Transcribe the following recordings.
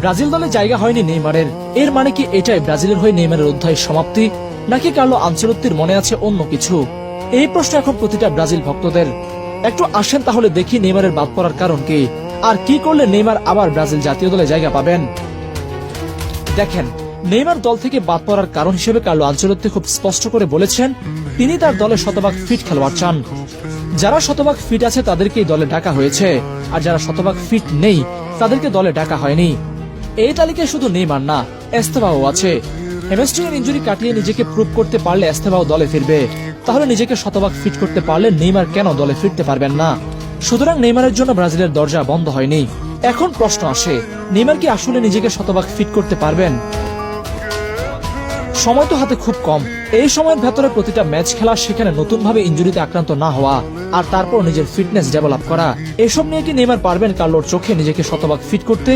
Brazil দলে জায়গা হয়নি নেইমারের। এর মানে কি এটাই ব্রাজিলের হয়ে নেইমারের অধ্যায়ের সমাপ্তি, নাকি কার্লো আনচেলত্তির মনে আছে অন্য কিছু? এই প্রশ্ন এখন প্রতিটা ব্রাজিল ভক্তদের। একটু আসেন তাহলে দেখি নেইমারের বাদ পড়ার কারণ কি, আর কি করলে নেইমার আবার ব্রাজিল জাতীয় দলে জায়গা পাবেন। দেখেন, নেইমার দল থেকে বাদ পড়ার কারণ হিসেবে কার্লো আনচেলত্তি খুব স্পষ্ট করে বলেছেন তিনি তার দলে শতভাগ ফিট খেলোয়াড় চান। যারা শতভাগ ফিট আছে তাদেরকেই দলে ডাকা হয়েছে, আর যারা শতভাগ ফিট নেই তাদেরকে দলে ডাকা হয়নি। এই তালিকায় শুধু নেইমার না, এস্তেভাও আছে। হ্যামস্ট্রিং এর ইনজুরি কাটিয়ে নিজেকে প্রুভ করতে পারলে এস্তেভাও দলে ফিরবে। তাহলে নিজেকে শতভাগ ফিট করতে পারলে নেইমার কেন দলে ফিরতে পারবেন না? সুতরাং নেইমারের জন্য ব্রাজিলের দরজা বন্ধ হয়নি। এখন প্রশ্ন আসে, নেইমার কি আসলে নিজেকে শতভাগ ফিট করতে পারবেন? সময় তো হাতে খুব কম। এই সময়ের ভেতরে প্রতিটা ম্যাচ খেলা, সেখানে নতুন ভাবে ইনজুরিতে আক্রান্ত না হওয়া, আর তারপর নিজের ফিটনেস ডেভেলপ করা, এসব নিয়ে কি নেইমার পারবেন কার্লোর চোখে নিজেকে শতভাগ ফিট করতে?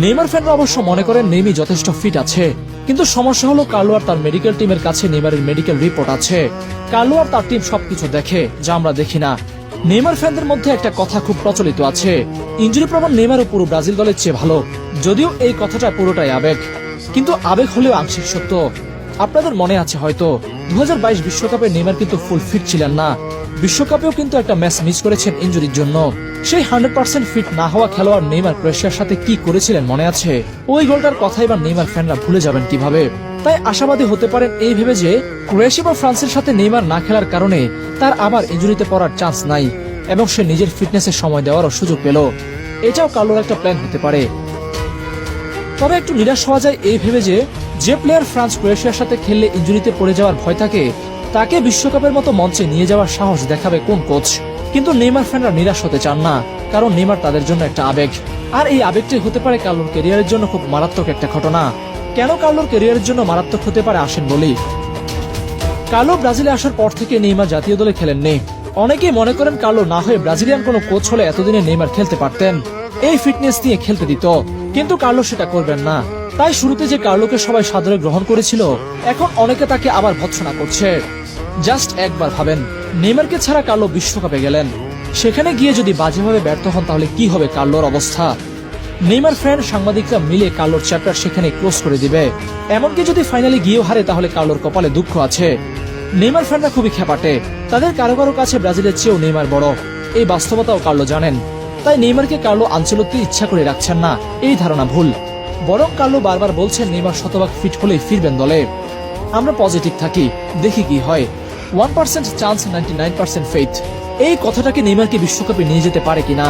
নেইমার ফ্যানরা অবশ্য মনে করেন নেইমি যথেষ্ট ফিট আছে, কিন্তু সমস্যা হলো কার্লো আর তার মেডিকেল টিমের কাছে নেইমারের মেডিকেল রিপোর্ট আছে। কার্লো আর তার টিম সবকিছু দেখে যা আমরা দেখি না। নেইমার ফ্যানদের মধ্যে একটা কথা খুব প্রচলিত আছে, ইনজুরি প্রবণ নেইমারও পুরো ব্রাজিল দলের চেয়ে ভালো। যদিও এই কথাটা পুরোটাই আবেগ, কিন্তু আবেগ হলেও আংশিক সত্য। আপনাদের মনে আছে হয়তো 2022 বিশ্বকাপে নেইমার কিন্তু ফুল ফিট ছিলেন না। বিশ্বকাপেও কিন্তু একটা ম্যাচ মিস করেছেন ইনজুরির জন্য। সেই 100% ফিট না হওয়া খেলোয়াড় নেইমার ক্রোয়েশিয়ার সাথে কি করেছিলেন মনে আছে? ওই গোলটার কথা এবার নেইমার ফ্যানরা ভুলে যাবেন কিভাবে? তাই আশাবাদী হতে পারেন এই ভেবে যে ক্রোয়েশিয়া বা ফ্রান্সের সাথে নেইমার না খেলার কারণে তার আবার ইনজুরিতে পড়ার চান্স নাই, এবং সে নিজের ফিটনেসের সময় দেওয়ারও সুযোগ পেল। এটাও কার্লোর একটা প্ল্যান হতে পারে। তবে একটু নিরাশ হওয়া যায় এই ভেবে যে প্লেয়ার ফ্রান্স ক্রোয়েশিয়ার সাথে খেললে ইনজুরিতে পড়ে যাওয়ার ভয় থাকে, তাকে বিশ্বকাপের মতো মঞ্চে নিয়ে যাওয়ার সাহস দেখাবে কোন কোচ? কিন্তু নেইমার ফ্যানরা নিরাশ হতে চান না, কারণ নেইমার তাদের জন্য একটা আবেগ। আর এই আবেগটাই হতে পারে কার্লোর ক্যারিয়ারের জন্য খুব মারাত্মক একটা ঘটনা। কেন কার্লোর ক্যারিয়ারের জন্য মারাত্মক হতে পারে আসেন বলি। কার্লো ব্রাজিলে আসার পর থেকে নেইমার জাতীয় দলে খেলেননি। অনেকেই মনে করেন কার্লো না হয়ে ব্রাজিলিয়ান কোনো কোচ হলে এতদিনে নেইমার খেলতে পারতেন, এই ফিটনেস নিয়ে খেলতে দিত। কিন্তু কার্লো সেটা করবেন না। তাই শুরুতে যে কার্লোকে সবাই সাদরে গ্রহণ করেছিল, এখন অনেকে তাকে আবার ভৎসনা করছে। জাস্ট একবার ভাবেন, নেইমারকে ছাড়া কার্লো বিশ্বকাপে গেলেন, সেখানে গিয়ে যদি বাজেভাবে ব্যর্থ হন তাহলে কি হবে কার্লোর অবস্থা? নেইমার ফ্যান সাংবাদিকরা মিলে কার্লোর চ্যাপ্টার সেখানে ক্লোজ করে দিবে। এমনকি যদি ফাইনালে গিয়েও হারে তাহলে কার্লোর কপালে দুঃখ আছে। নেইমার ফ্যানরা খুবই খেপাটে, তাদের কারো কারো কাছে ব্রাজিলের চেয়েও নেইমার বড়, এই বাস্তবতাও কার্লো জানেন। তাই নেইমারকে কার্লো আনচেলত্তি ইচ্ছা করে রাখছেন না, এই ধারণা ভুল। বরং কার্লো বারবার বলছেন নেইমার শতভাগ ফিট হলেই ফিরবেন দলে। আমরা পজিটিভ থাকি, দেখি কি হয়। 1% চান্স 99% ফেথ, এই কথাটাকে নেইমারকে বিশ্বকাপে নিয়ে যেতে পারে কিনা।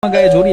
গায়ে জড়িয়ে